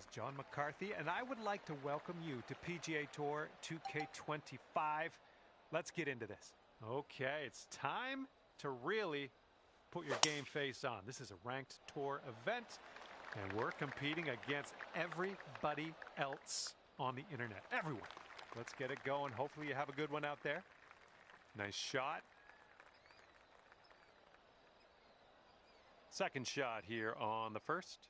is John McCarthy, and I would like to welcome you to PGA Tour 2K25. Let's get into this. Okay, it's time to really put your game face on. This is a ranked tour event, and we're competing against everybody else on the internet. Everyone. Let's get it going. Hopefully you have a good one out there. Nice shot. Second shot here on the first.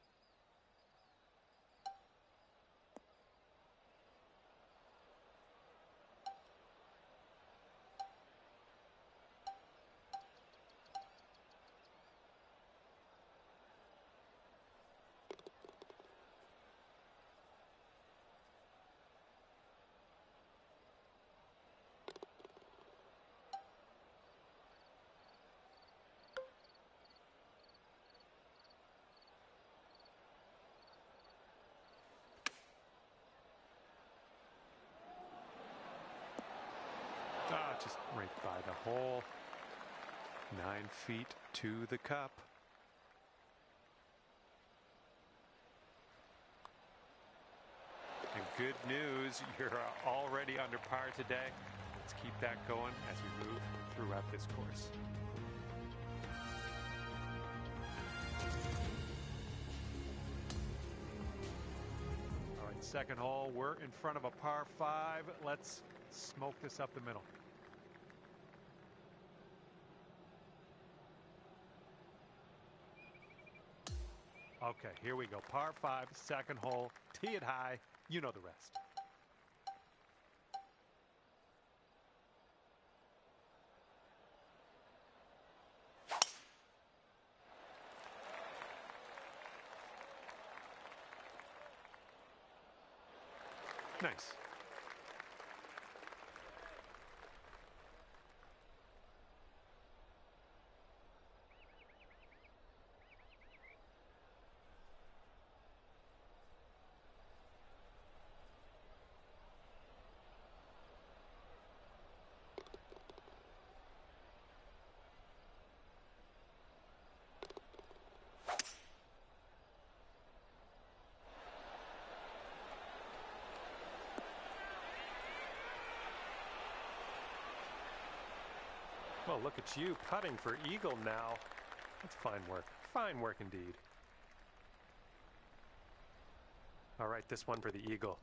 Just right by the hole. 9 feet to the cup. And good news, you're already under par today. Let's keep that going as we move throughout this course. All right, second hole. We're in front of a par 5. Let's smoke this up the middle. Okay, here we go. Par 5, second hole. Tee it high. You know the rest. Nice. Well, look at you putting for eagle now. That's fine work. Fine work indeed. All right, this one for the eagle.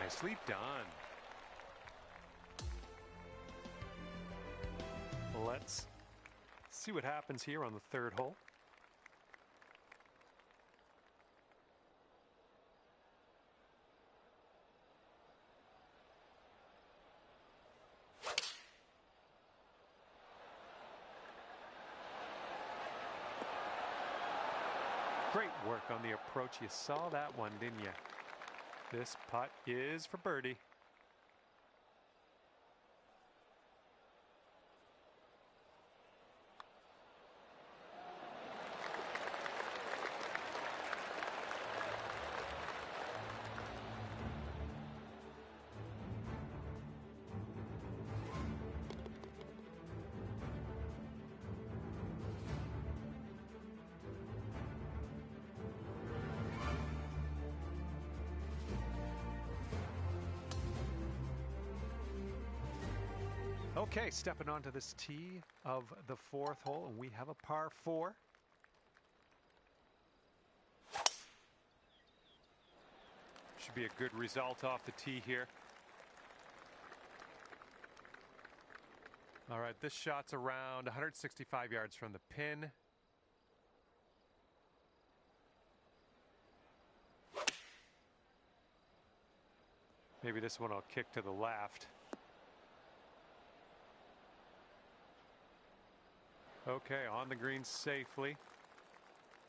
Nicely done. Let's see what happens here on the third hole. Great work on the approach. You saw that one, didn't you? This putt is for birdie. Okay, stepping onto this tee of the fourth hole, and we have a par 4. Should be a good result off the tee here. All right, this shot's around 165 yards from the pin. Maybe this one will kick to the left. Okay, on the green safely.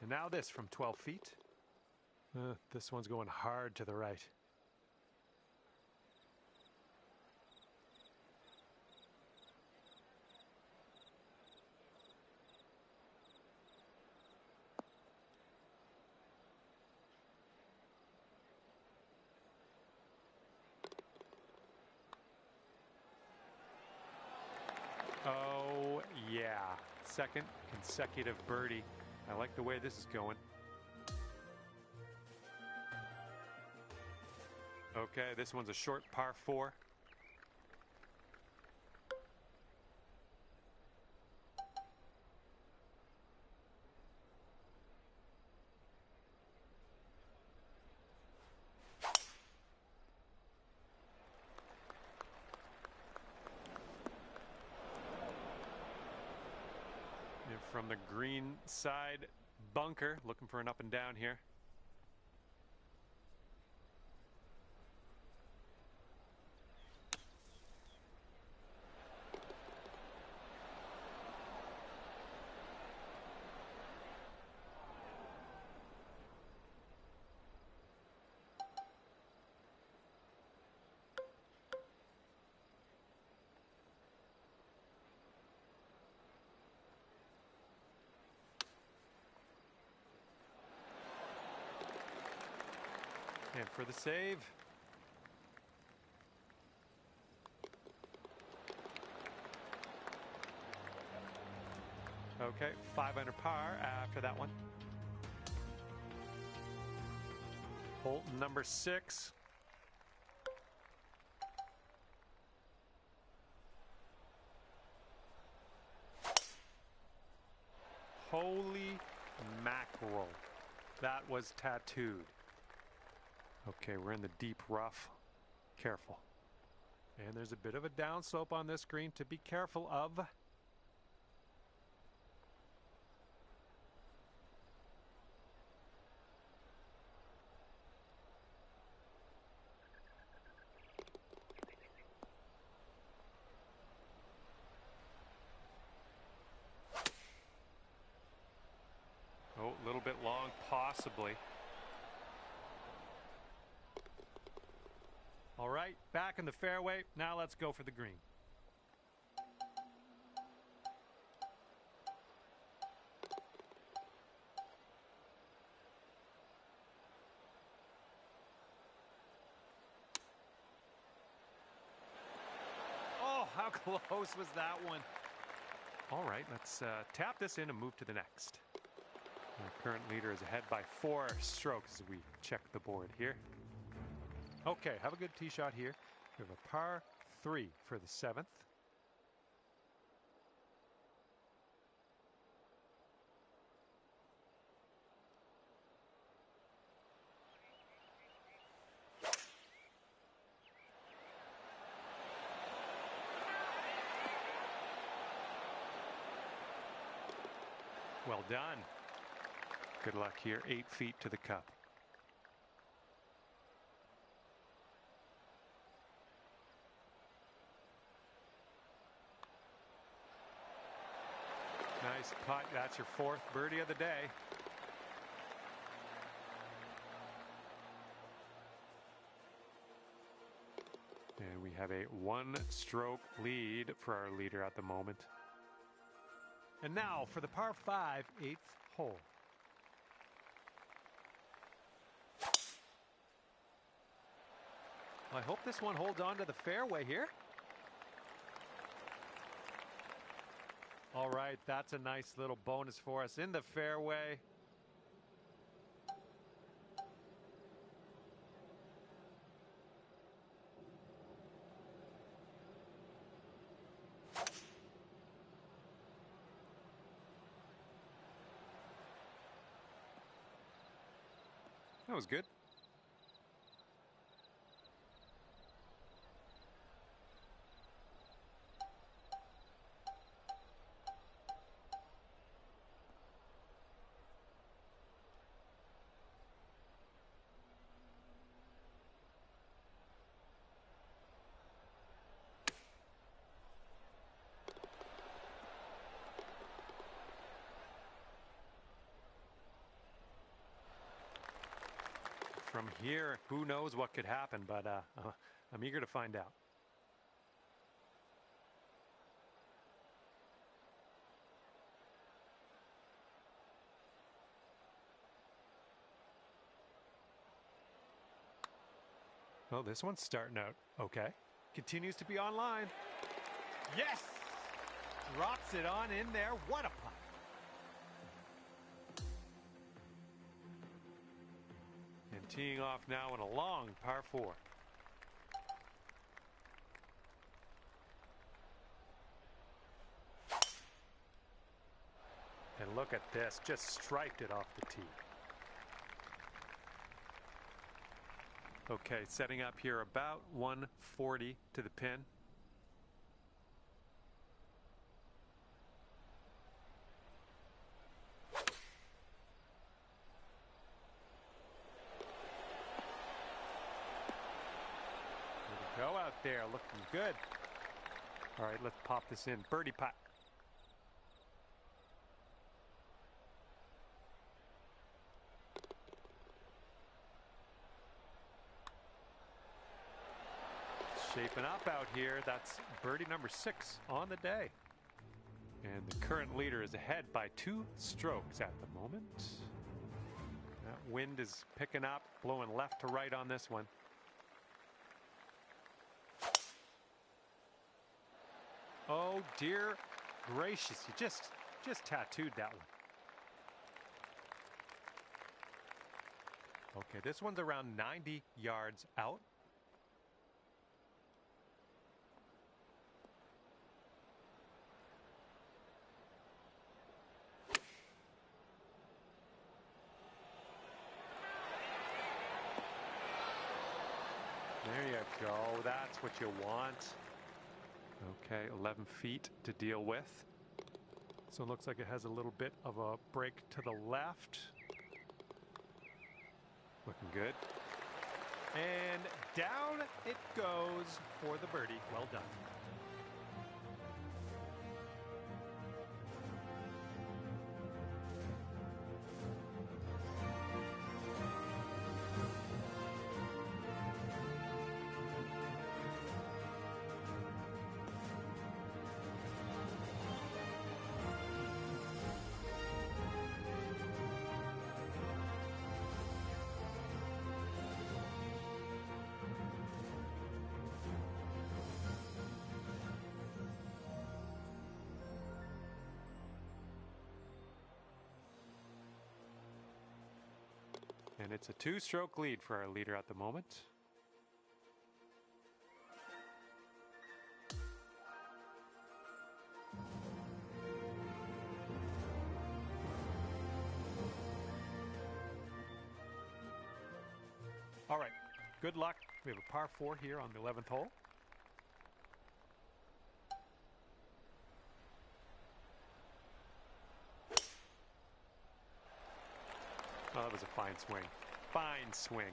And now this from 12 feet. This one's going hard to the right. Oh, yeah. Second consecutive birdie. I like the way this is going. Okay, this one's a short par 4. And from the green side bunker, looking for an up and down here. And for the save. Okay, 5 under par after that one. Hole number 6. Holy mackerel. That was tattooed. Okay, we're in the deep rough. Careful. And there's a bit of a downslope on this green to be careful of. Oh, a little bit long, possibly. All right, back in the fairway. Now let's go for the green. Oh, how close was that one? All right, let's tap this in and move to the next. Our current leader is ahead by 4 strokes as we check the board here. Okay, have a good tee shot here. We have a par 3 for the 7th. Well done. Good luck here, 8 feet to the cup. Nice putt. That's your 4th birdie of the day. And we have a 1-stroke lead for our leader at the moment. And now for the par 5, 8th hole. I hope this one holds on to the fairway here. All right, that's a nice little bonus for us in the fairway. That was good. From here, who knows what could happen, but I'm eager to find out. Oh, this one's starting out okay. Continues to be online. Yes! Drops it on in there. What a putt. And teeing off now in a long par 4. And look at this, just striped it off the tee. Okay, setting up here about 140 to the pin. Go out there, looking good. All right, let's pop this in. Birdie putt. Shaping up out here. That's birdie number 6 on the day. And the current leader is ahead by 2 strokes at the moment. That wind is picking up, blowing left to right on this one. Oh dear gracious, you just tattooed that one. Okay, this one's around 90 yards out. There you go. That's what you want. Okay, 11 feet to deal with. So it looks like it has a little bit of a break to the left. Looking good. And down it goes for the birdie. Well done. And it's a 2-stroke lead for our leader at the moment. All right, good luck. We have a par 4 here on the 11th hole. Oh, that was a fine swing. Fine swing.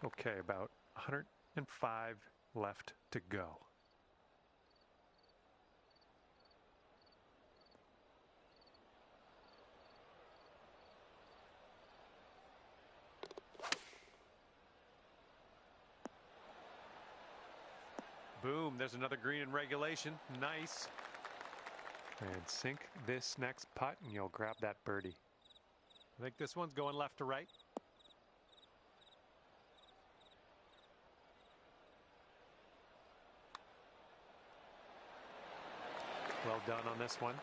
Okay, about 105 left to go. Boom, there's another green in regulation. Nice. And sink this next putt and you'll grab that birdie. I think this one's going left to right. Well done on this one.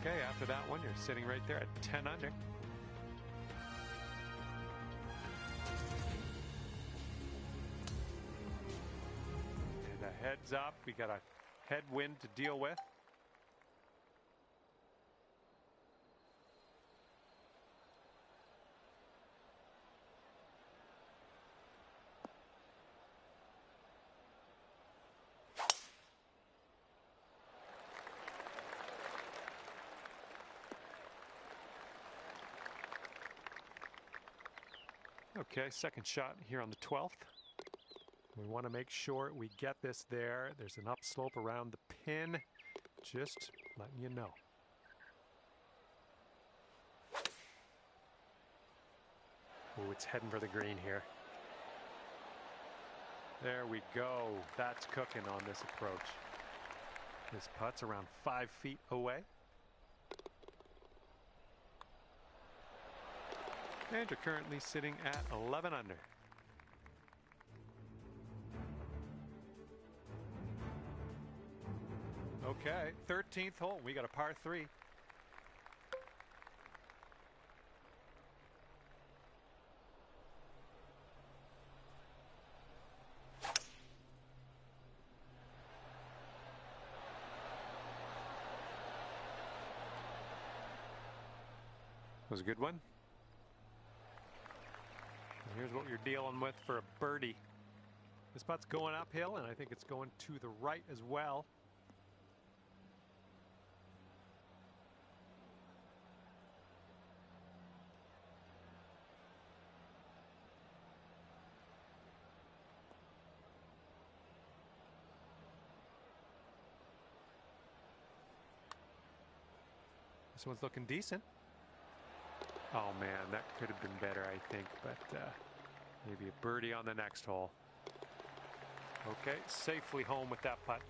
Okay, after that one, you're sitting right there at 10 under. And a heads up, we got a headwind to deal with. Okay, second shot here on the 12th. We want to make sure we get this there. There's an upslope around the pin. Just letting you know. Oh, it's heading for the green here. There we go. That's cooking on this approach. This putt's around 5 feet away. And you're currently sitting at 11 under. Okay, 13th hole. We got a par 3. Was a good one. And here's what you're dealing with for a birdie. This putt's going uphill, and I think it's going to the right as well. This one's looking decent. Oh man, that could have been better, I think, but maybe a birdie on the next hole. Okay, safely home with that putt.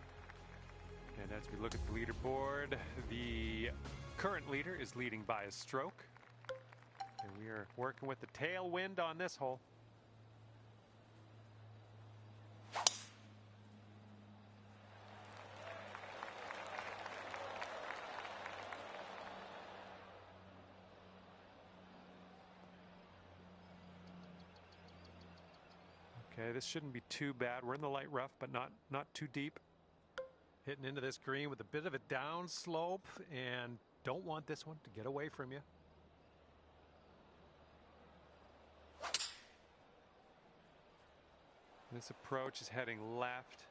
And as we look at the leaderboard, the current leader is leading by a stroke. And we are working with the tailwind on this hole. Okay, this shouldn't be too bad. We're in the light rough, but not too deep. Hitting into this green with a bit of a down slope, and don't want this one to get away from you. This approach is heading left.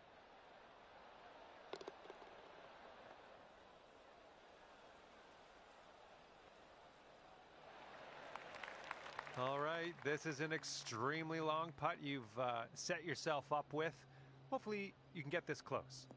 All right, this is an extremely long putt you've set yourself up with. Hopefully you can get this close.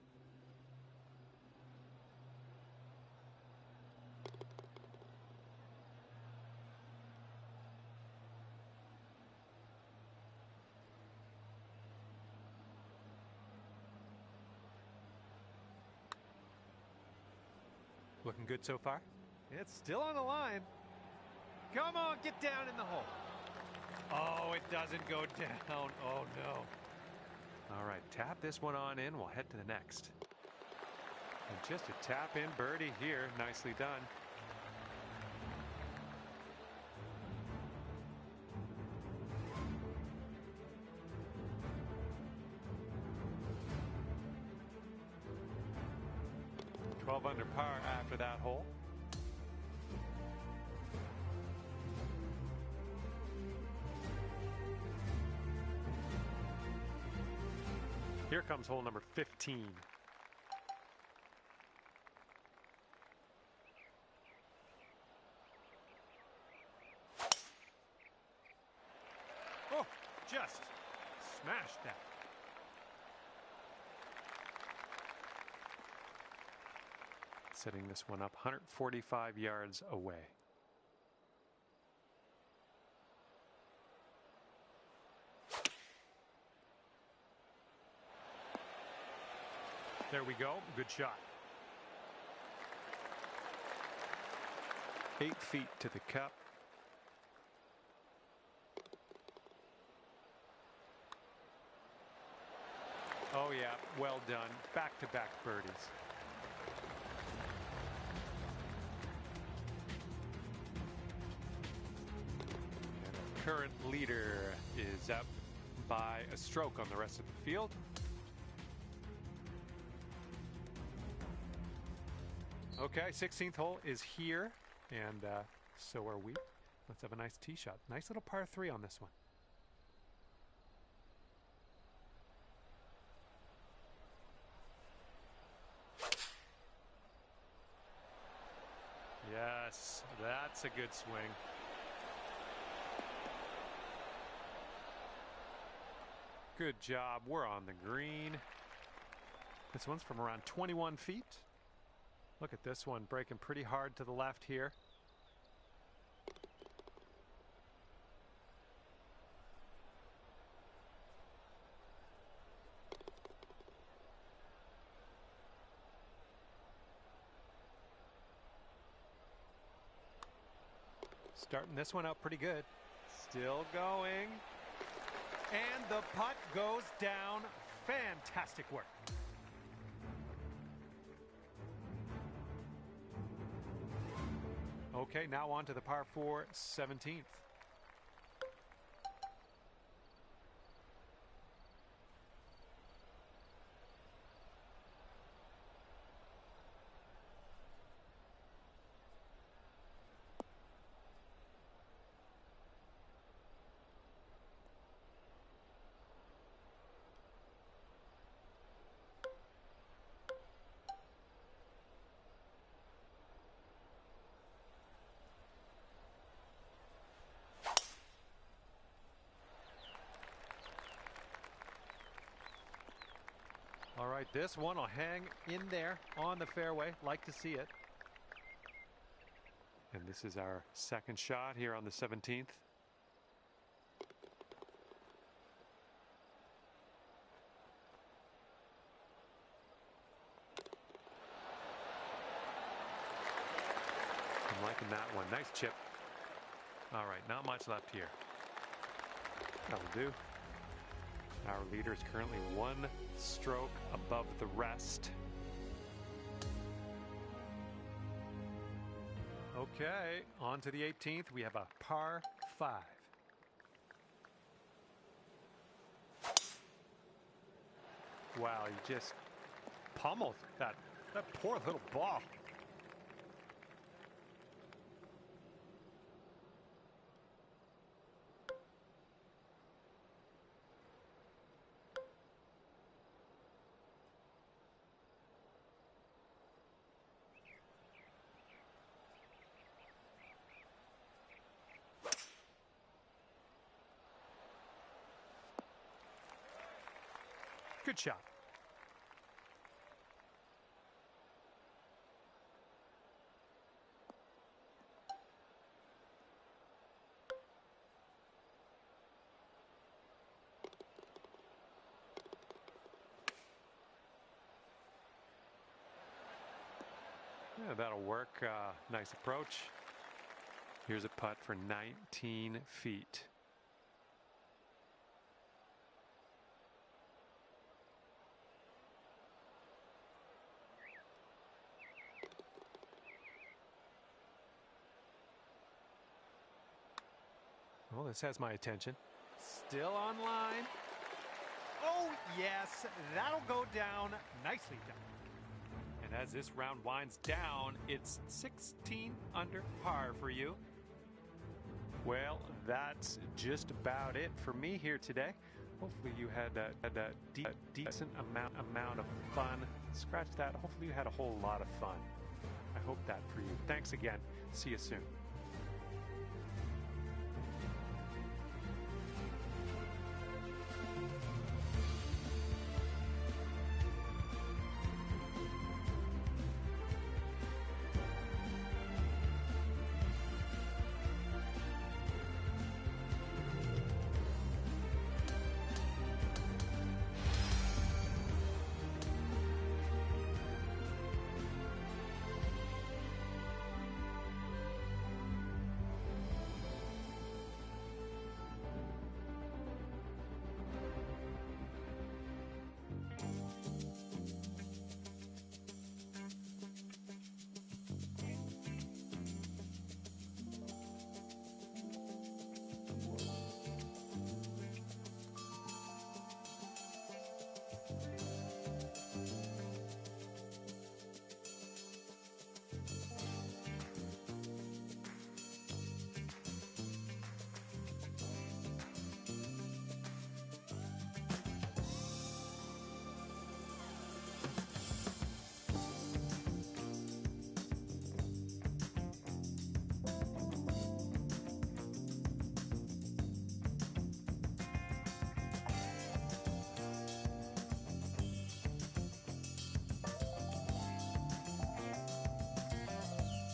Looking good so far. It's still on the line. Come on, get down in the hole. Oh, it doesn't go down. Oh, no. All right, tap this one on in. We'll head to the next. And just a tap-in birdie here. Nicely done. Under par after that hole. Here comes hole number 15. Oh, just smashed that. Setting this one up 145 yards away. There we go. Good shot. 8 feet to the cup. Oh yeah, well done. Back-to-back birdies. Current leader is up by a stroke on the rest of the field. Okay, 16th hole is here, and so are we. Let's have a nice tee shot. Nice little par 3 on this one. Yes, that's a good swing. Good job. We're on the green. This one's from around 21 feet. Look at this one breaking pretty hard to the left here. Starting this one out pretty good. Still going. And the putt goes down. Fantastic work. Okay, now on to the par 4 17th. All right, this one will hang in there on the fairway. Like to see it. And this is our second shot here on the 17th. I'm liking that one. Nice chip. All right, not much left here. That'll do. Our leader is currently 1 stroke above the rest. Okay, on to the 18th. We have a par 5. Wow, he just pummeled that poor little ball. Good shot. Yeah, that'll work. Nice approach. Here's a putt for 19 feet. Well, this has my attention. Still online. Oh, yes, that'll go down. Nicely done. And as this round winds down, it's 16 under par for you. Well, that's just about it for me here today. Hopefully you had a decent amount of fun. Scratch that. Hopefully you had a whole lot of fun. I hope that for you. Thanks again. See you soon.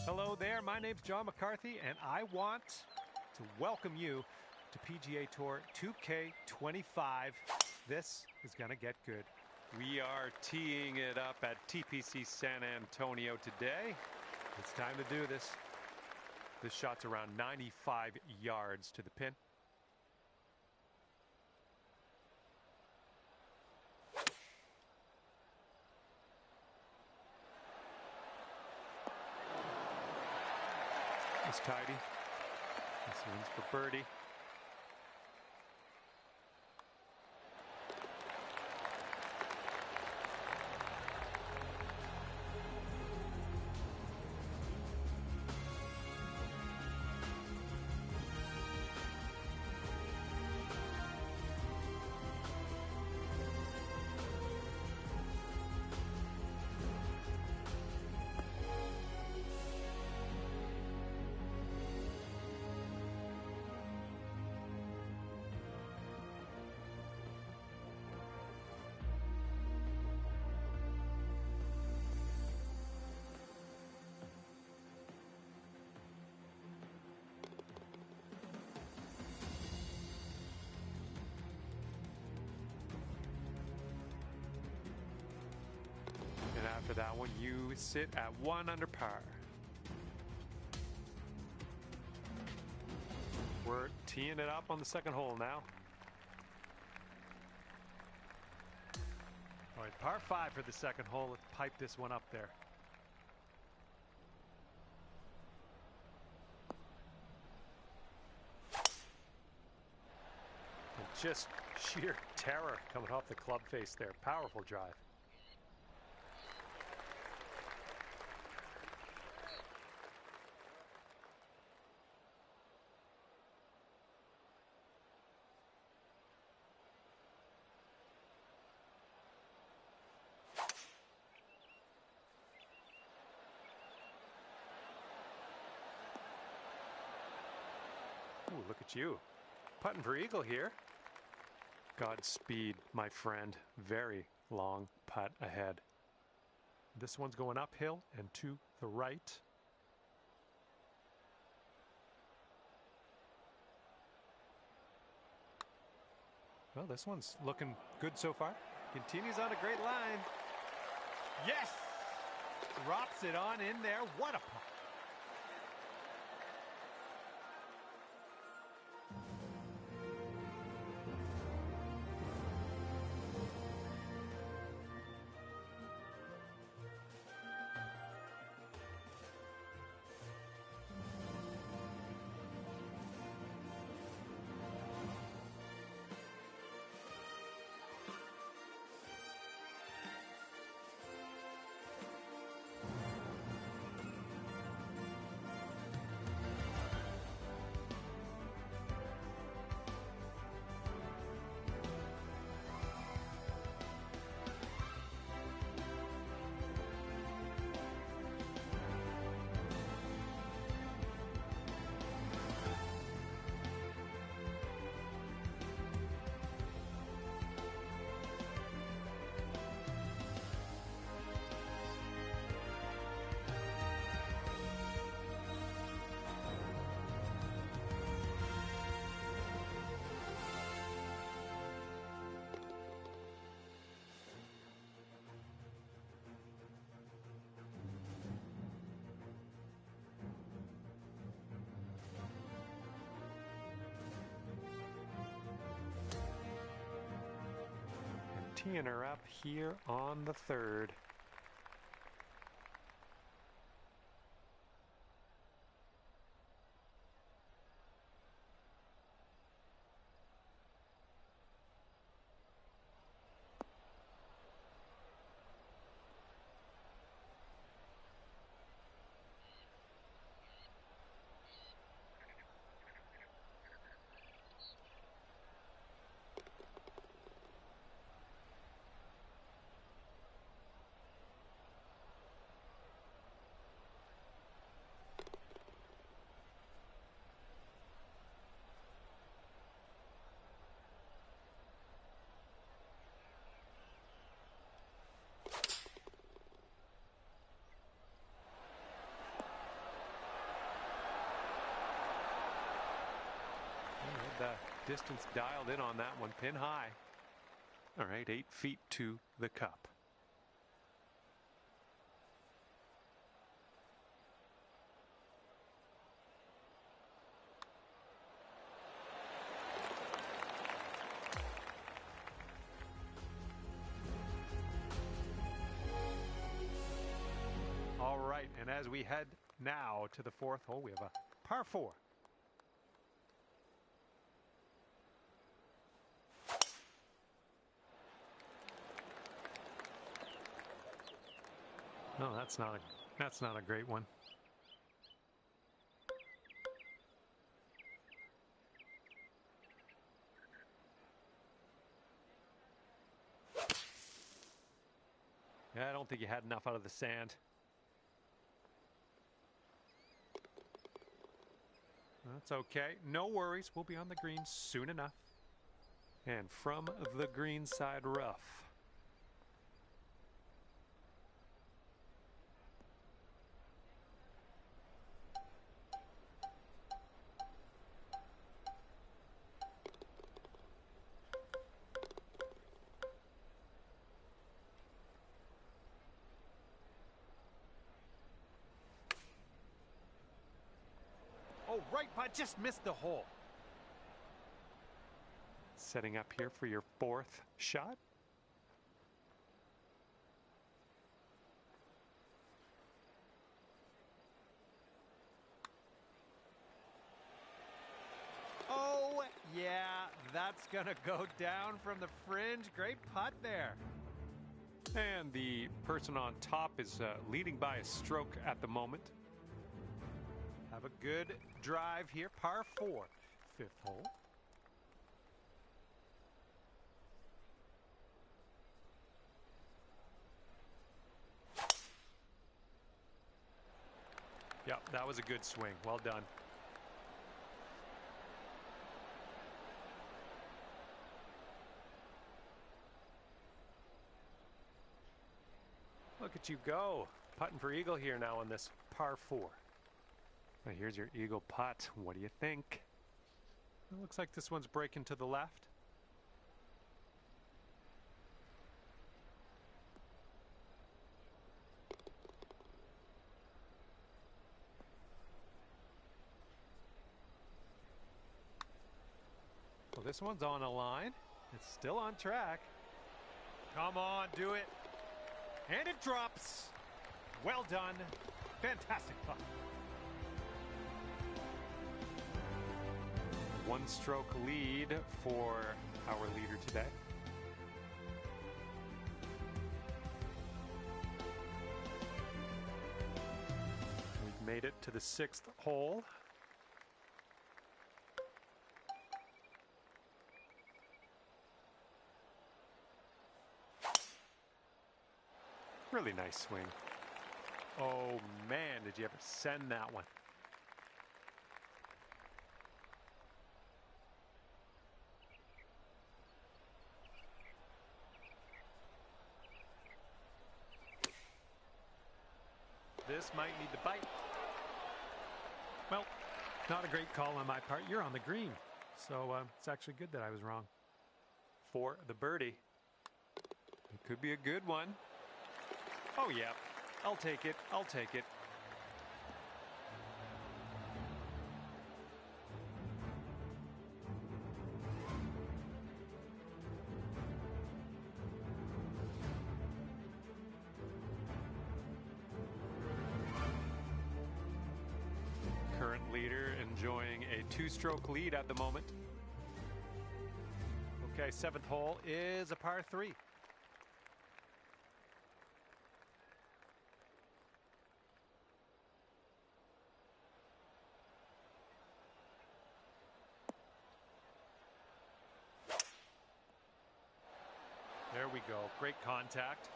Hello there, my name's John McCarthy, and I want to welcome you to PGA Tour 2K25. This is going to get good. We are teeing it up at TPC San Antonio today. It's time to do this. This shot's around 95 yards to the pin. It's tidy. This one's for birdie. After that one, you sit at 1 under par. We're teeing it up on the second hole now. All right, par 5 for the second hole. Let's pipe this one up there. And just sheer terror coming off the club face there. Powerful drive. Ooh, look at you. Putting for eagle here. Godspeed, my friend. Very long putt ahead. This one's going uphill and to the right. Well, this one's looking good so far. Continues on a great line. Yes! Drops it on in there. What a putt. Teeing her up here on the third. The distance dialed in on that one, pin high. All right, 8 feet to the cup. right, and as we head now to the fourth hole, we have a par 4. No, that's not a great one. Yeah, I don't think he had enough out of the sand. That's okay. No worries. We'll be on the green soon enough. And from the green side rough. Oh, right, but just missed the hole. Setting up here for your fourth shot. Oh, yeah, that's going to go down from the fringe. Great putt there. And the person on top is leading by a stroke at the moment. Have a good drive here, par 4, 5th hole. Yep, that was a good swing. Well done. Look at you go. Putting for eagle here now on this par 4. Now here's your eagle putt. What do you think? It looks like this one's breaking to the left. Well, this one's on a line. It's still on track. Come on, do it. And it drops. Well done. Fantastic putt. One stroke lead for our leader today. We've made it to the 6th hole. Really nice swing. Oh man, did you ever send that one? This might need to bite. Well, not a great call on my part. You're on the green. So it's actually good that I was wrong. For the birdie. It could be a good one. Oh, yeah. I'll take it. I'll take it. Current leader enjoying a 2-stroke lead at the moment. Okay, 7th hole is a par 3. There we go. Great contact.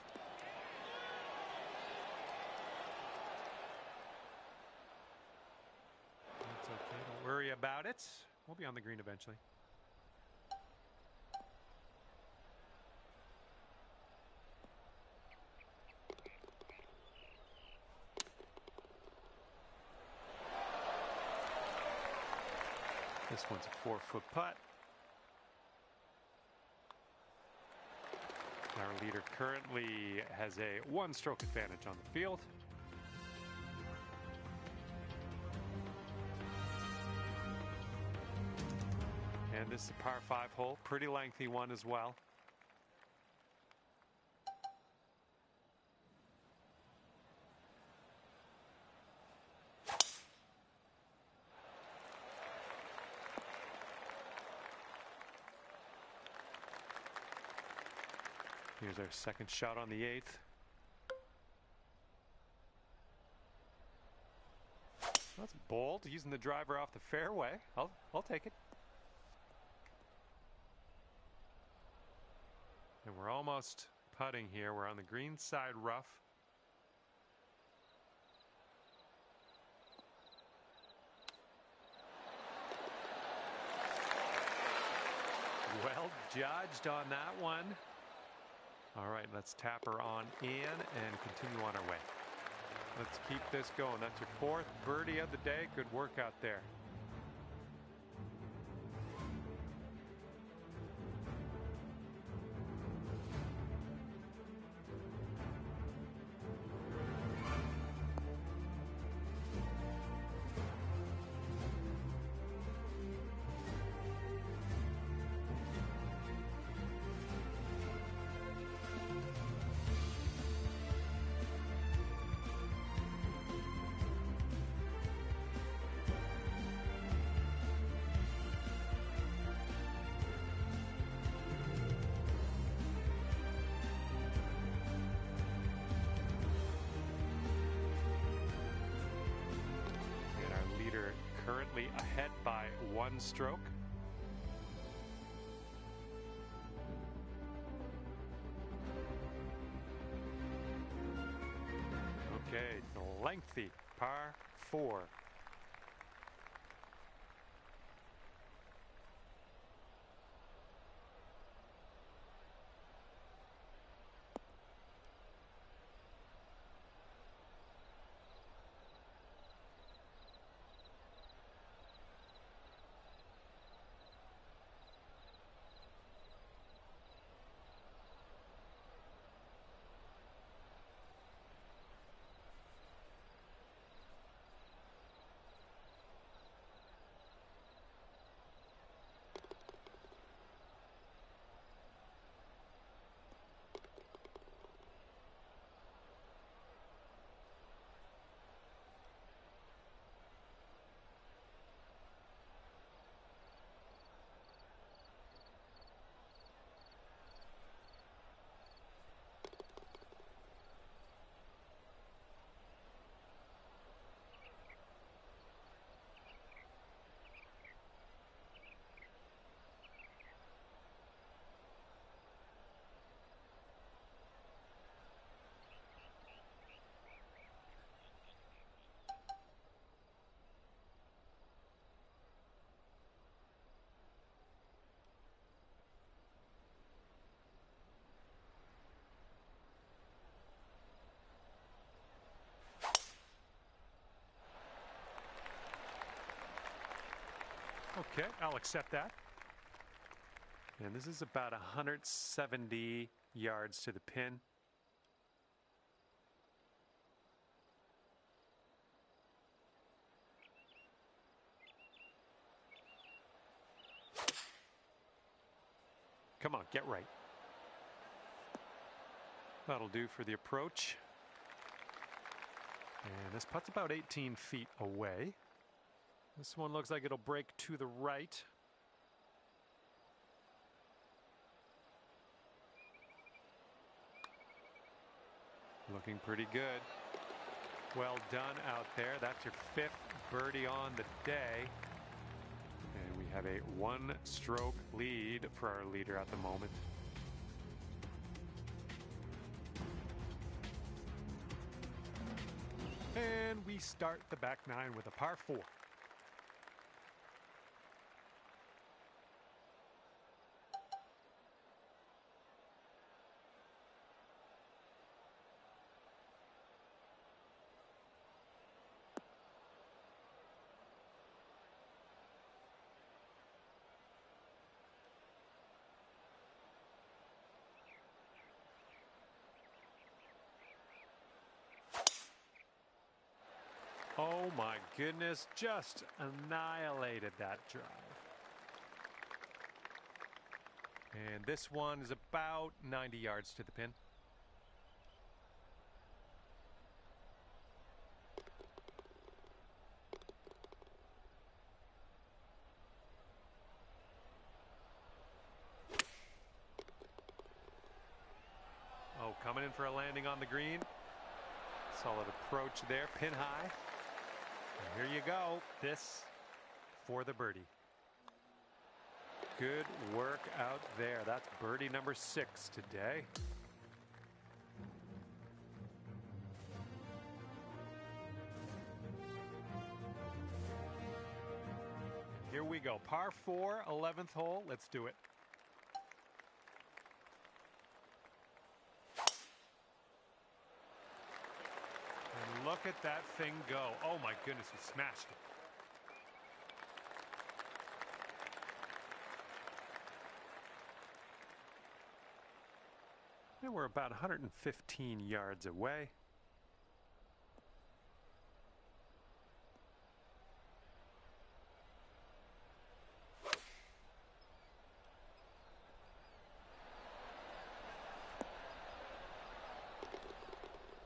That's okay. Don't worry about it. We'll be on the green eventually. This one's a 4-foot putt. Our leader currently has a 1-stroke advantage on the field. And this is a par 5 hole, pretty lengthy one as well. Here's our second shot on the 8th. That's bold, using the driver off the fairway. I'll take it. And we're almost putting here. We're on the green side rough. Well judged on that one. All right, let's tap her on in and continue on our way. Let's keep this going. That's your 4th birdie of the day. Good work out there. Currently ahead by 1 stroke. Okay, lengthy par 4. Okay, I'll accept that. And this is about 170 yards to the pin. Come on, get right. That'll do for the approach. And this putt's about 18 feet away. This one looks like it'll break to the right. Looking pretty good. Well done out there. That's your 5th birdie on the day. And we have a 1-stroke lead for our leader at the moment. And we start the back 9 with a par 4. Oh my goodness, just annihilated that drive. And this one is about 90 yards to the pin. coming in for a landing on the green. Solid approach there, pin high. And here you go. This for the birdie. Good work out there. That's birdie number 6 today. Here we go. Par 4, 11th hole. Let's do it. And look at that thing go. Oh my goodness, he smashed it. And we're about 115 yards away.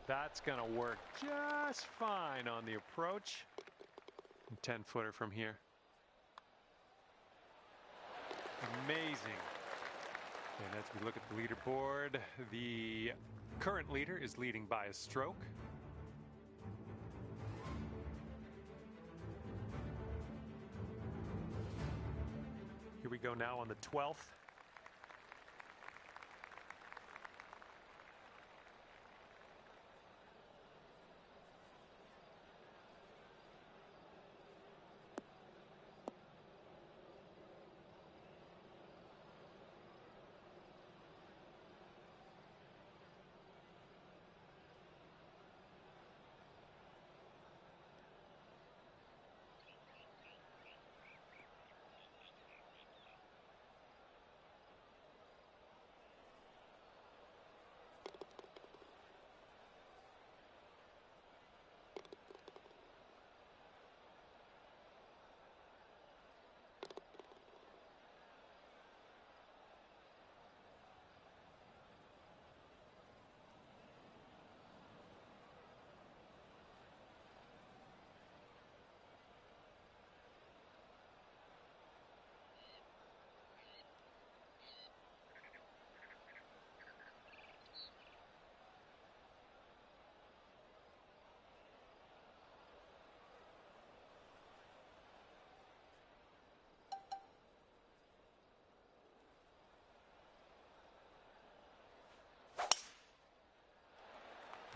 That's going to work just fine on the approach. 10-footer from here. Amazing. And as we look at the leaderboard, the current leader is leading by a stroke. Here we go now on the 12th.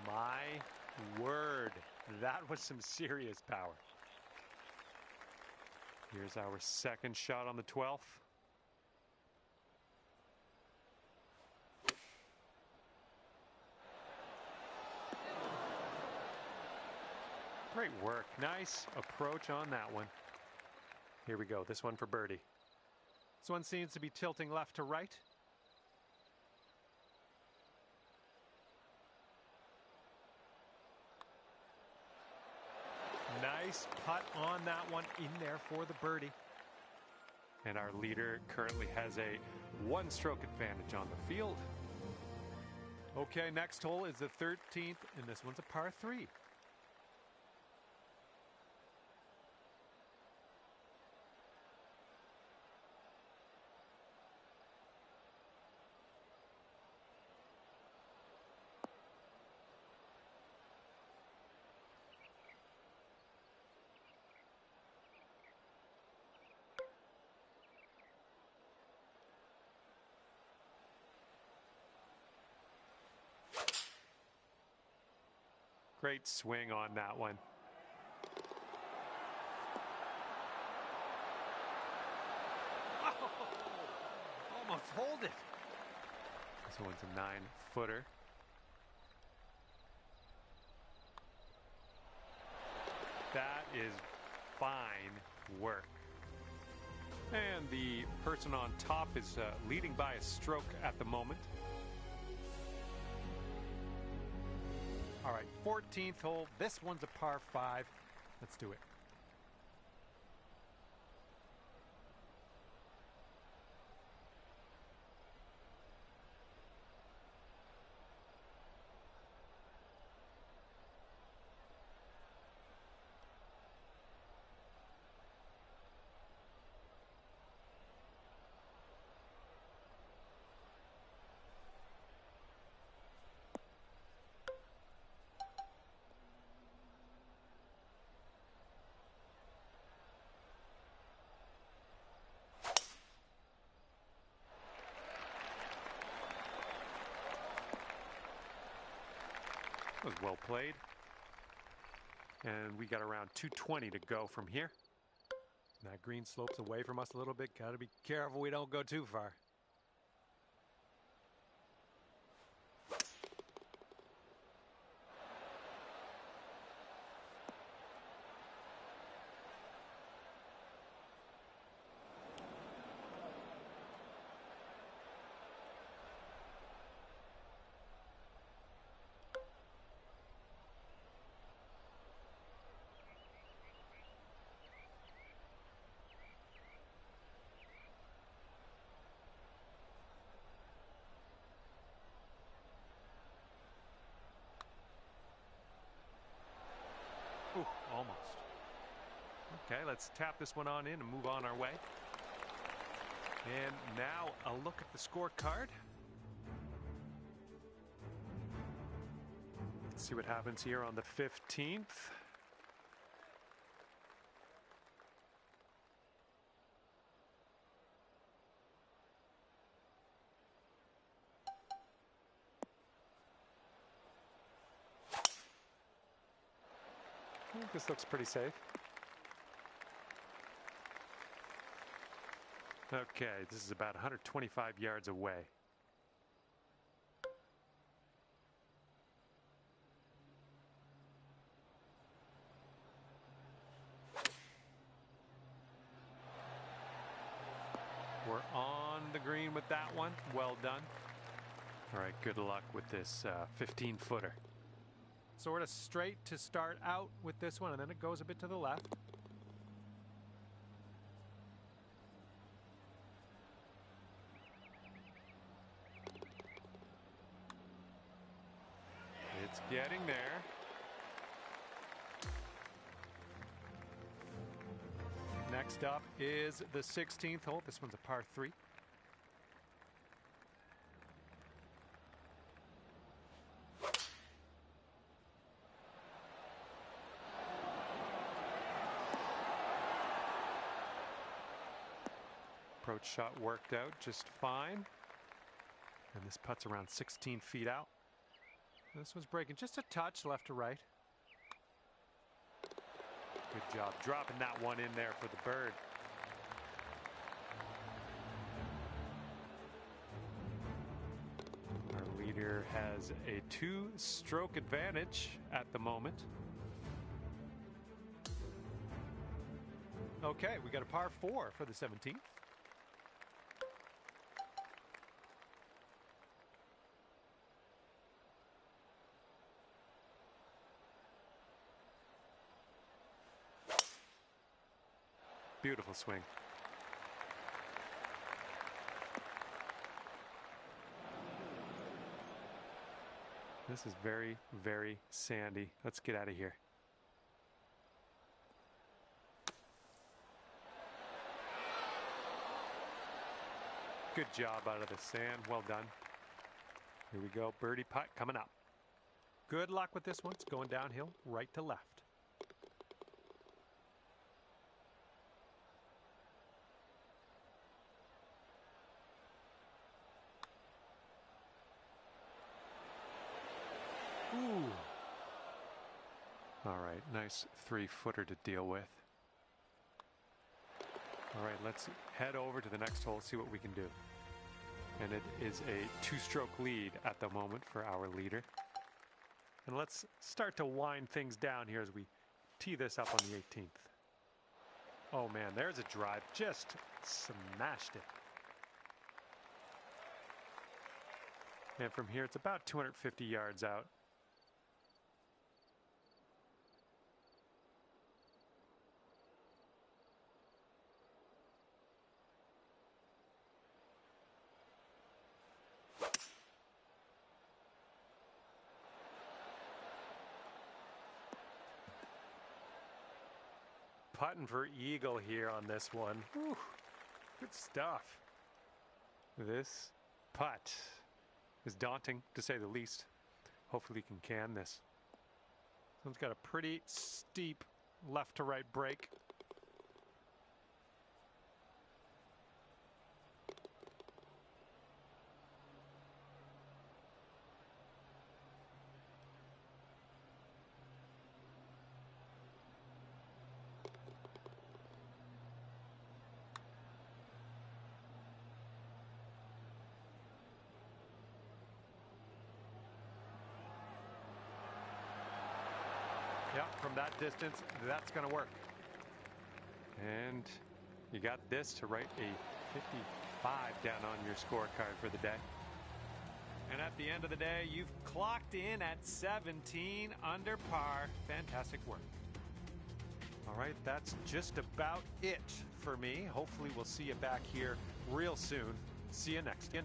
My word, that was some serious power. Here's our second shot on the 12th. Great work. Nice approach on that one. Here we go. This one for birdie. This one seems to be tilting left to right. Nice putt on that one, in there for the birdie. And our leader currently has a 1-stroke advantage on the field. Okay, next hole is the 13th, and this one's a par 3. Great swing on that one. Oh, almost hold it. This one's a 9-footer. That is fine work. And the person on top is leading by a stroke at the moment. All right, 14th hole. This one's a par 5. Let's do it. was well played. And we got around 220 to go from here. That green slopes away from us a little bit. Got to be careful we don't go too far. Ooh, almost. Okay, let's tap this one on in and move on our way. And now a look at the scorecard. Let's see what happens here on the 15th. I think this looks pretty safe. Okay, this is about 125 yards away. We're on the green with that one. Well done. All right, good luck with this 15-footer. Sort of straight to start out with this one, and then it goes a bit to the left. It's getting there. Next up is the 16th hole. This one's a par 3. Approach shot worked out just fine. And this putt's around 16 feet out. This one's breaking just a touch left to right. Good job dropping that one in there for the bird. Our leader has a 2-stroke advantage at the moment. Okay, we got a par 4 for the 17th. Beautiful swing. This is very, very sandy. Let's get out of here. Good job out of the sand. Well done. Here we go. Birdie putt coming up. Good luck with this one. It's going downhill right to left. Ooh. All right, nice 3-footer to deal with. All right, let's head over to the next hole, see what we can do. And it is a 2-stroke lead at the moment for our leader. And let's start to wind things down here as we tee this up on the 18th. Oh man, there's a drive, just smashed it. And from here, it's about 250 yards out. Putting for eagle here on this one. Whew, good stuff. This putt is daunting, to say the least. Hopefully he can this. This one's got a pretty steep left to right break. from that distance, that's going to work. And you got this to write a 55 down on your scorecard for the day. And at the end of the day, you've clocked in at 17 under par. Fantastic work. All right, that's just about it for me. Hopefully we'll see you back here real soon. See you next time.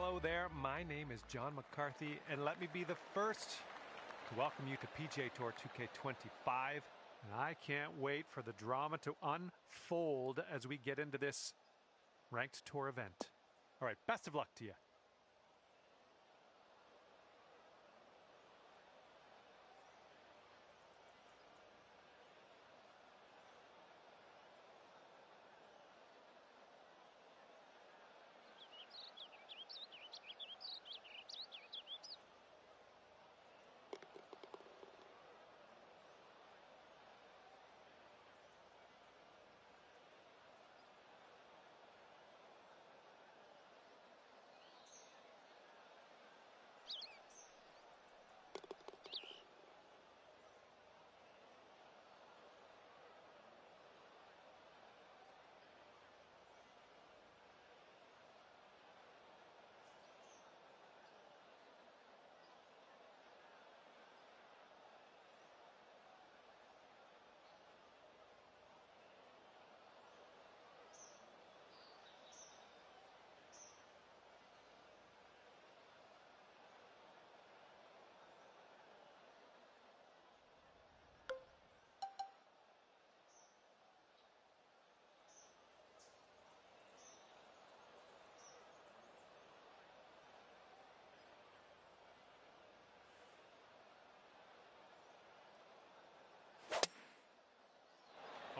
Hello there, my name is John McCarthy, and let me be the first to welcome you to PGA Tour 2K25. And I can't wait for the drama to unfold as we get into this ranked tour event. All right, best of luck to you.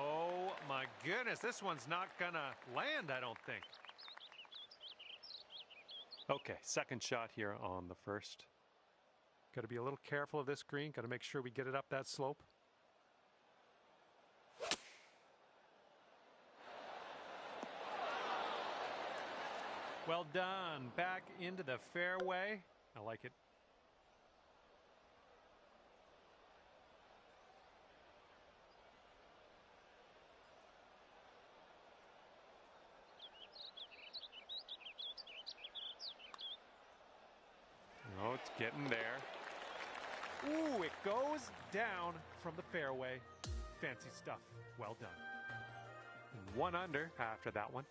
Oh my goodness, this one's not gonna land, I don't think. Okay, second shot here on the first. Got to be a little careful of this green. Got to make sure we get it up that slope. Well done. Back into the fairway. I like it. Oh, it's getting there. Ooh, it goes down from the fairway. Fancy stuff. Well done. And 1 under after that one.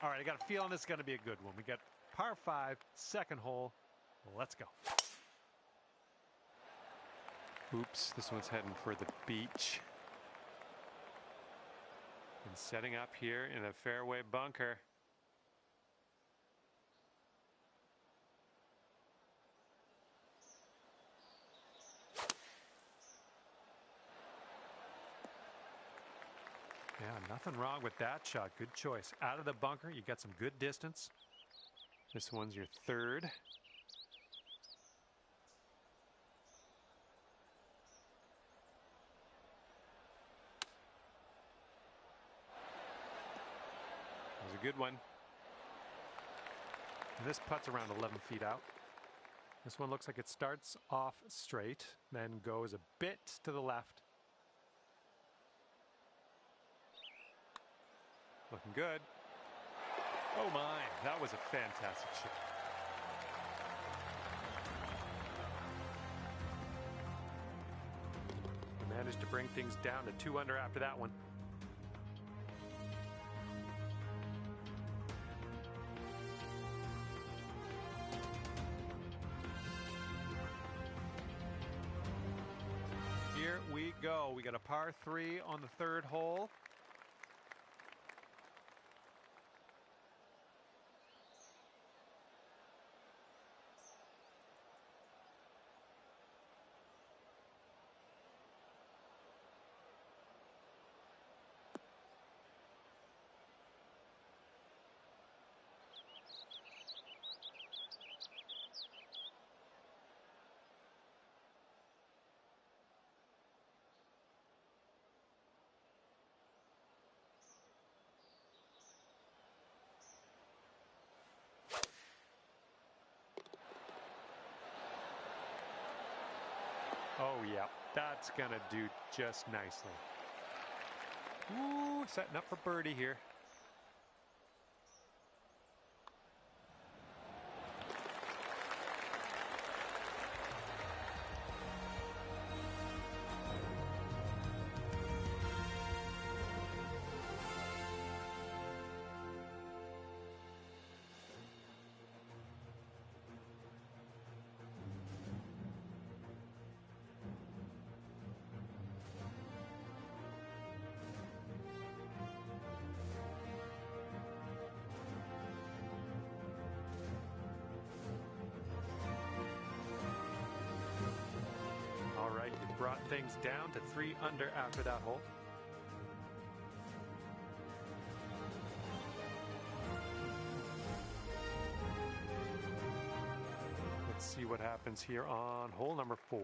All right, I got a feeling this is going to be a good one. We got par 5, second hole. Let's go. Oops, this one's heading for the beach. And setting up here in a fairway bunker. Yeah, nothing wrong with that shot. Good choice. Out of the bunker, you got some good distance. This one's your third. That was a good one. And this putt's around 11 feet out. This one looks like it starts off straight, then goes a bit to the left. Looking good. Oh my, that was a fantastic shot. We managed to bring things down to 2 under after that one. Here we go. We got a par 3 on the third hole. Oh yeah, that's gonna do just nicely. Ooh, setting up for birdie here. brought things down to 3 under after that hole. Let's see what happens here on hole number 4.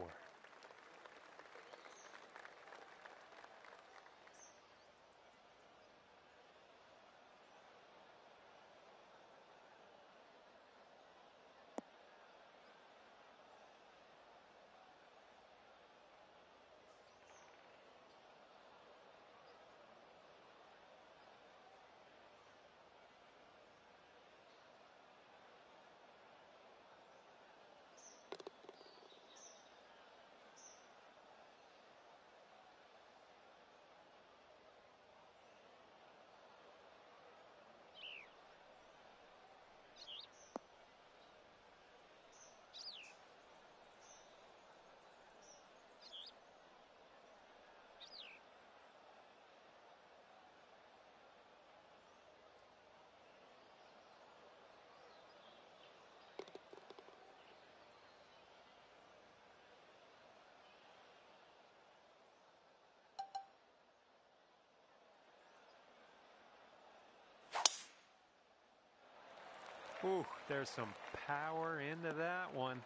Ooh, there's some power into that one.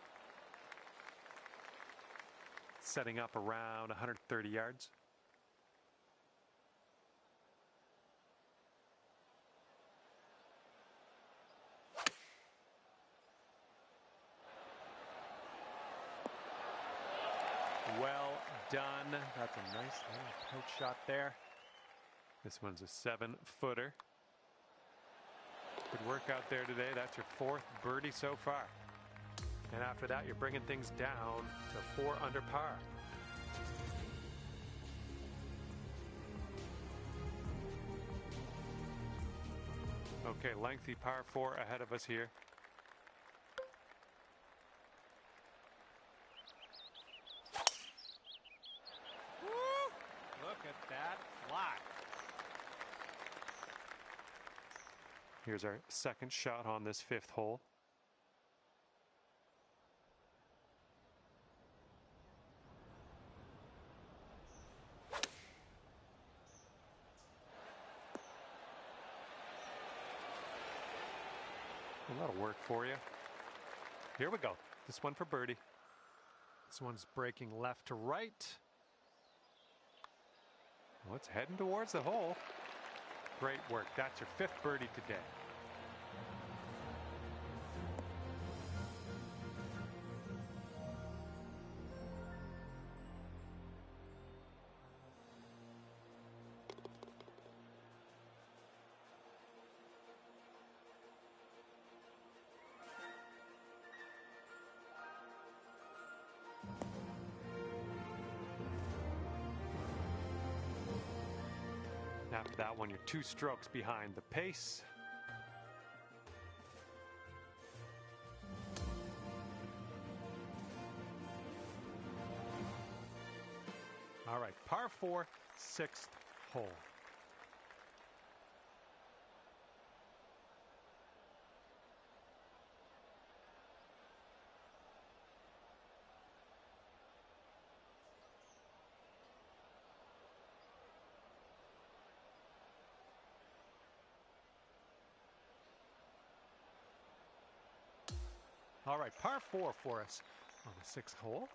Setting up around 130 yards. Well done. That's a nice little approach shot there. This one's a 7-footer. Good work out there today. That's your 4th birdie so far. And after that, you're bringing things down to 4 under par. Okay, lengthy par 4 ahead of us here. Woo! Look at that fly. Here's our second shot on this 5th hole. Well, that'll work for you. Here we go. This one for birdie. This one's breaking left to right. Well, it's heading towards the hole. Great work. That's your 5th birdie today. After that one, you're 2 strokes behind the pace. All right, par 4, 6th hole. All right, par 4 for us on the 6th hole.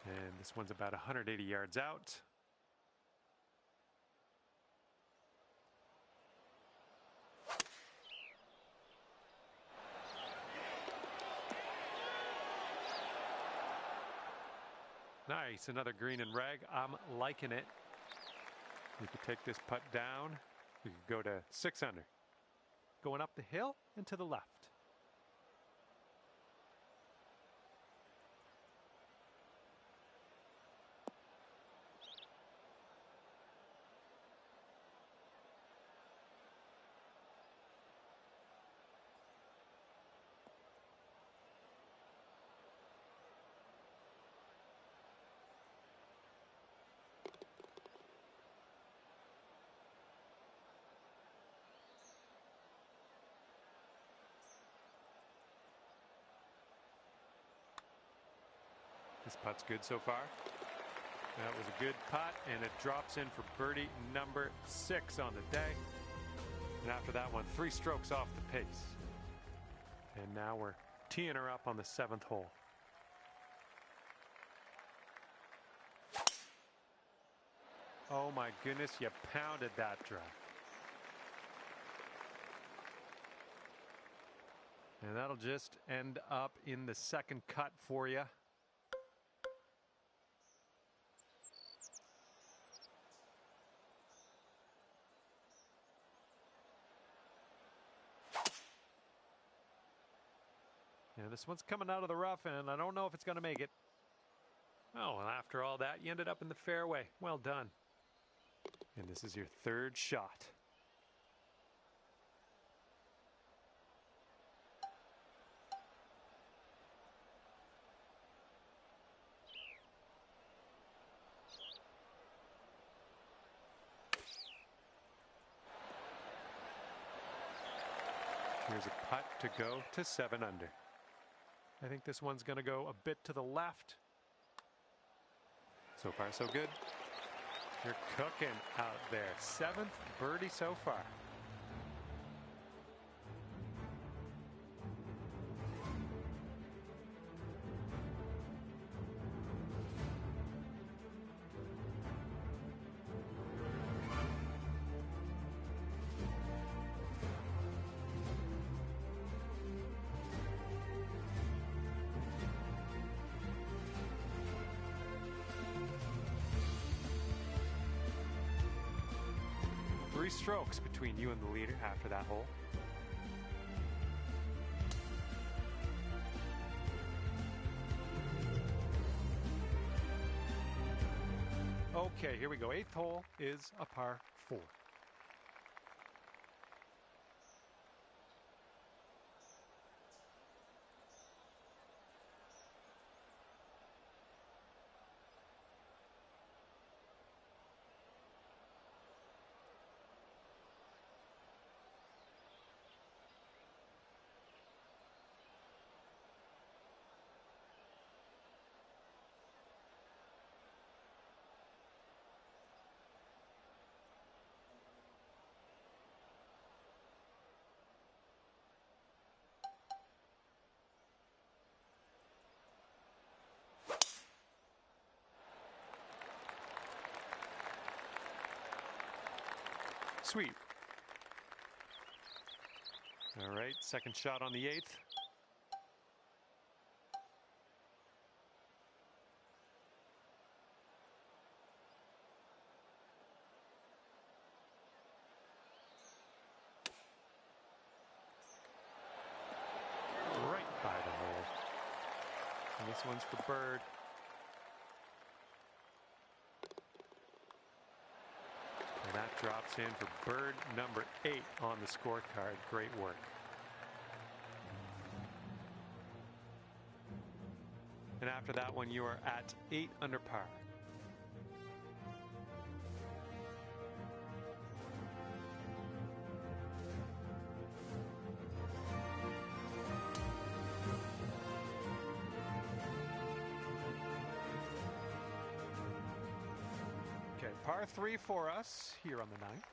And this one's about 180 yards out. Nice, another green and rag. I'm liking it. We could take this putt down. We could go to 6 under. Going up the hill and to the left. This putt's good so far. That was a good putt, and it drops in for birdie number 6 on the day. And after that one, 3 strokes off the pace. And now we're teeing her up on the 7th hole. Oh my goodness, you pounded that drive. And that'll just end up in the second cut for you. Yeah, this one's coming out of the rough, and I don't know if it's going to make it. Oh, well, after all that, you ended up in the fairway. Well done. And this is your 3rd shot. Here's a putt to go to 7 under. I think this one's going to go a bit to the left. So far, so good. You're cooking out there. 7th birdie so far. Three strokes between you and the leader after that hole. Okay, here we go. 8th hole is a par 4. Sweet. All right, second shot on the 8th. Right by the hole. And this one's for bird. And that drops in for bird number 8 on the scorecard. Great work. And after that one, you are at 8 under par. Okay, par 3 for us here on the 9th.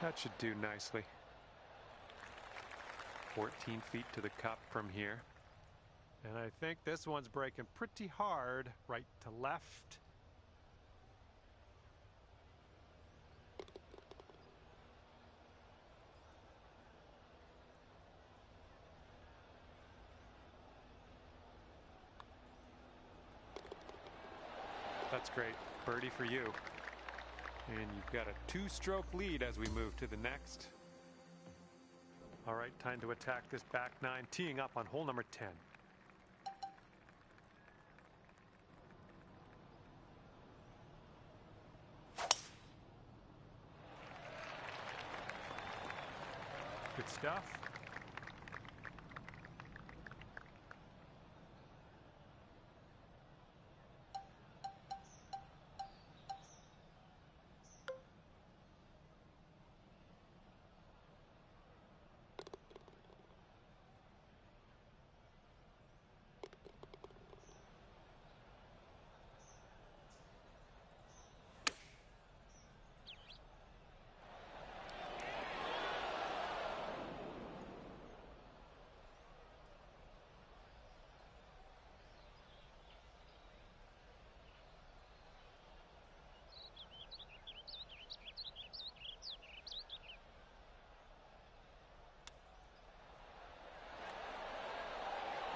That should do nicely. 14 feet to the cup from here. And I think this one's breaking pretty hard right to left. That's great. Birdie for you. And you've got a 2-stroke lead as we move to the next. All right, time to attack this back 9, teeing up on hole number 10. Good stuff.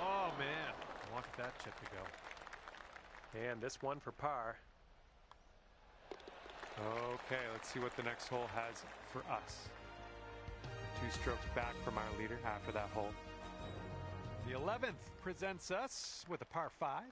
Oh, man. I want that chip to go. And this one for par. Okay, let's see what the next hole has for us. 2 strokes back from our leader after that hole. The 11th presents us with a par 5.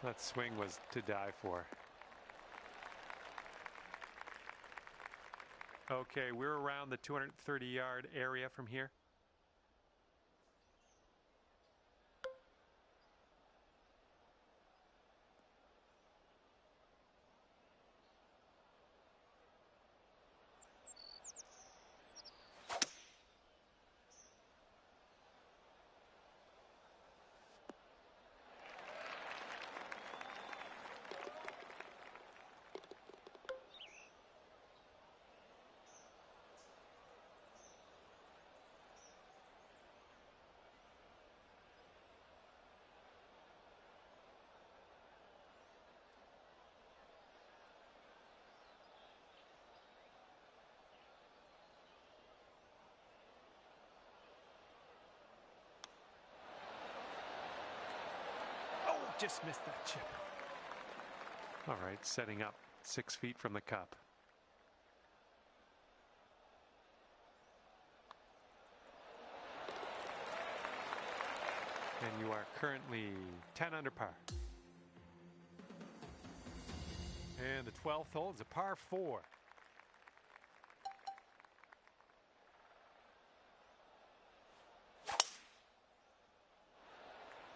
That swing was to die for. Okay, we're around the 230-yard area from here. Just missed that chip. All right, setting up 6 feet from the cup. And you are currently 10 under par. And the 12th hole is a par 4.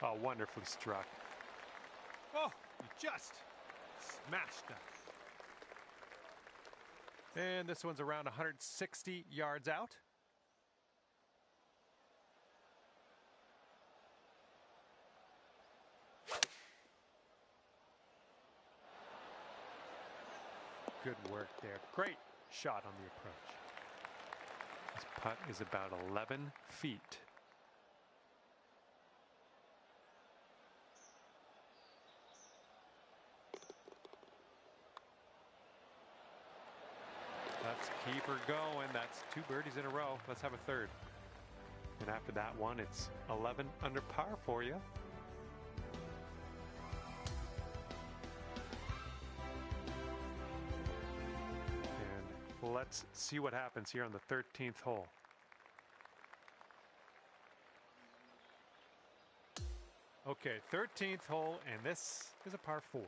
Oh, wonderfully struck. Oh, you just smashed that. And this one's around 160 yards out. Good work there. Great shot on the approach. This putt is about 11 feet. Let's keep her going. That's 2 birdies in a row. Let's have a third. And after that one, it's 11 under par for you. And let's see what happens here on the 13th hole. Okay, 13th hole, and this is a par 4.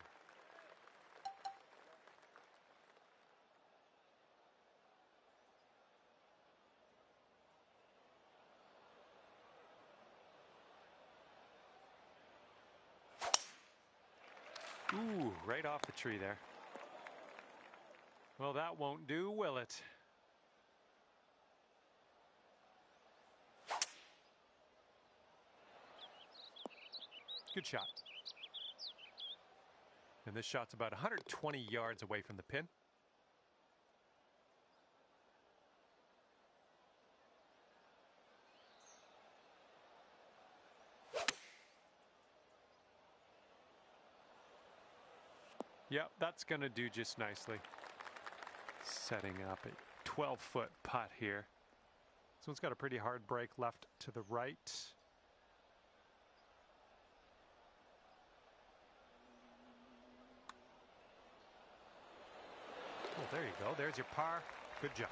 Ooh, right off the tree there. Well, that won't do, will it? Good shot. And this shot's about 120 yards away from the pin. Yep, that's going to do just nicely. Setting up a 12-foot putt here. This one's got a pretty hard break left to the right. Well, there you go. There's your par. Good job.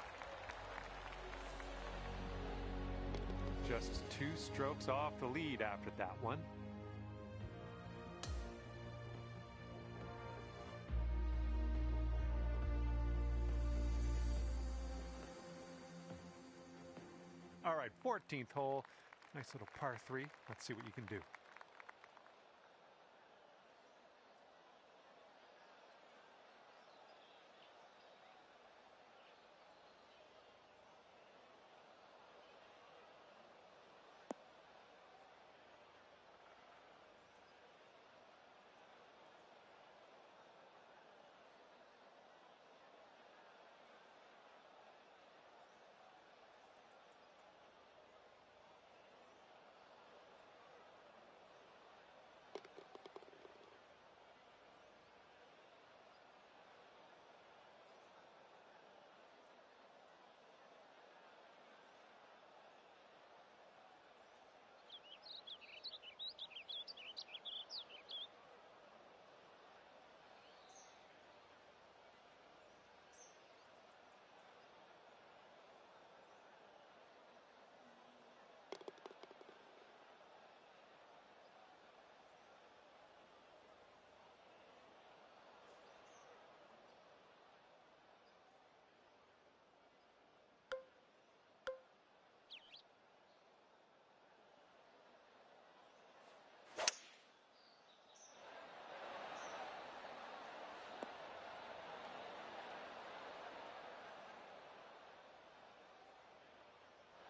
just 2 strokes off the lead after that one. All right, 14th hole. Nice little par 3. Let's see what you can do.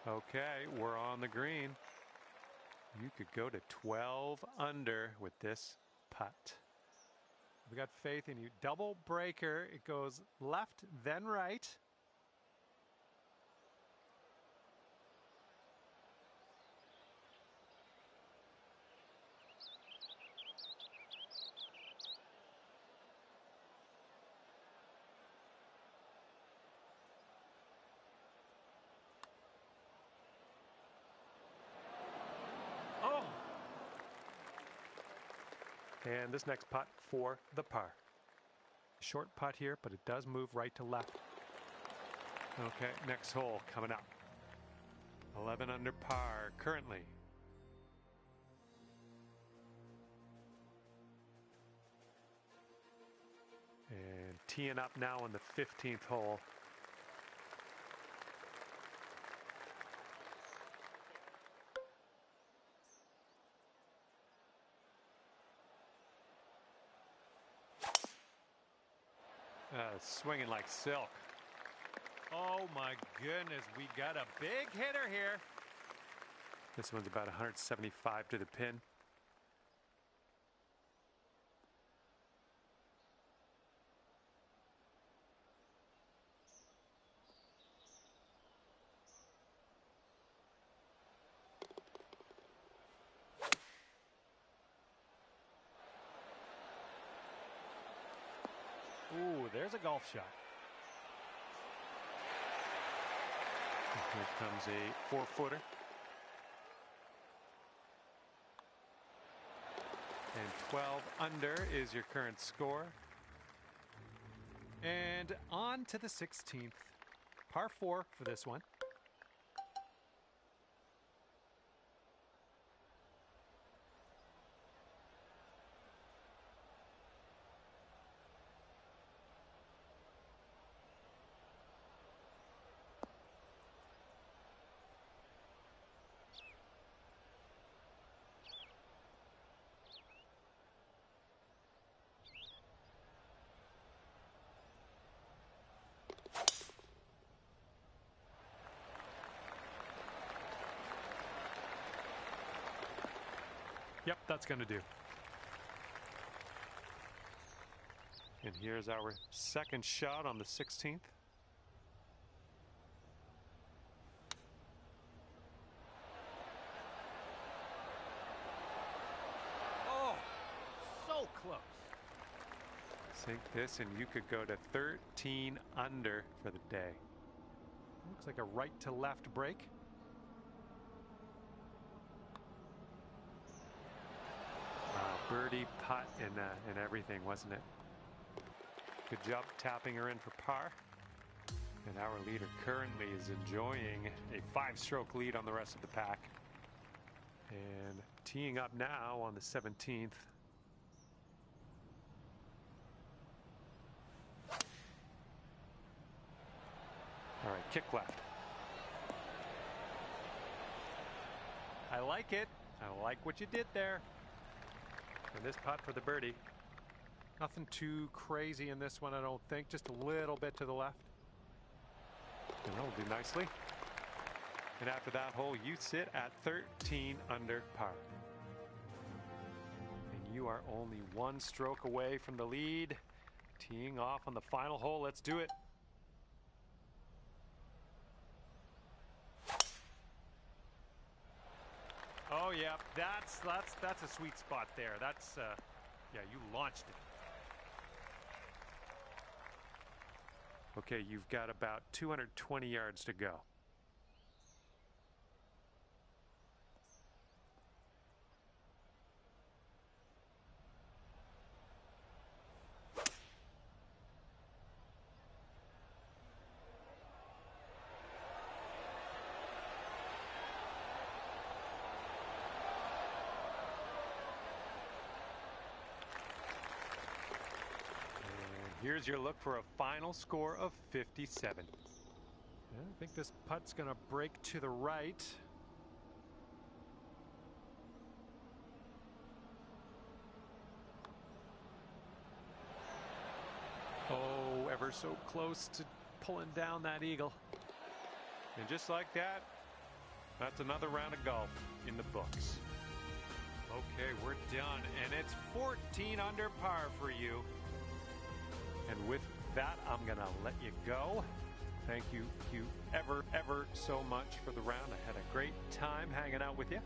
Okay, we're on the green. You could go to 12 under with this putt. We got faith in you. Double breaker. It goes left, then right. And this next putt for the par. Short putt here, but it does move right to left. Okay, next hole coming up. 11 under par currently. And teeing up now on the 15th hole. Swinging like silk. Oh my goodness, we got a big hitter here. This one's about 175 to the pin. Ooh, there's a golf shot. Here comes a 4-footer. And 12 under is your current score. And on to the 16th. Par 4 for this one. Yep, that's going to do. And here's our second shot on the 16th. Oh, so close. Sink this and you could go to 13 under for the day. Looks like a right to left break. Birdie putt and everything, wasn't it? Good job tapping her in for par. And our leader currently is enjoying a 5-stroke lead on the rest of the pack. And teeing up now on the 17th. All right, kick left. I like it. I like what you did there. And this putt for the birdie. Nothing too crazy in this one, I don't think. Just a little bit to the left. And that'll do nicely. And after that hole, you sit at 13 under par. And you are only 1 stroke away from the lead. Teeing off on the final hole. Let's do it. Oh yeah, that's a sweet spot there. That's yeah, you launched it. Okay, you've got about 220 yards to go. Here's your look for a final score of 57. I think this putt's going to break to the right. Oh, ever so close to pulling down that eagle. And just like that, that's another round of golf in the books. Okay, we're done, and it's 14 under par for you. And with that, I'm going to let you go. Thank you ever so much for the round. I had a great time hanging out with you.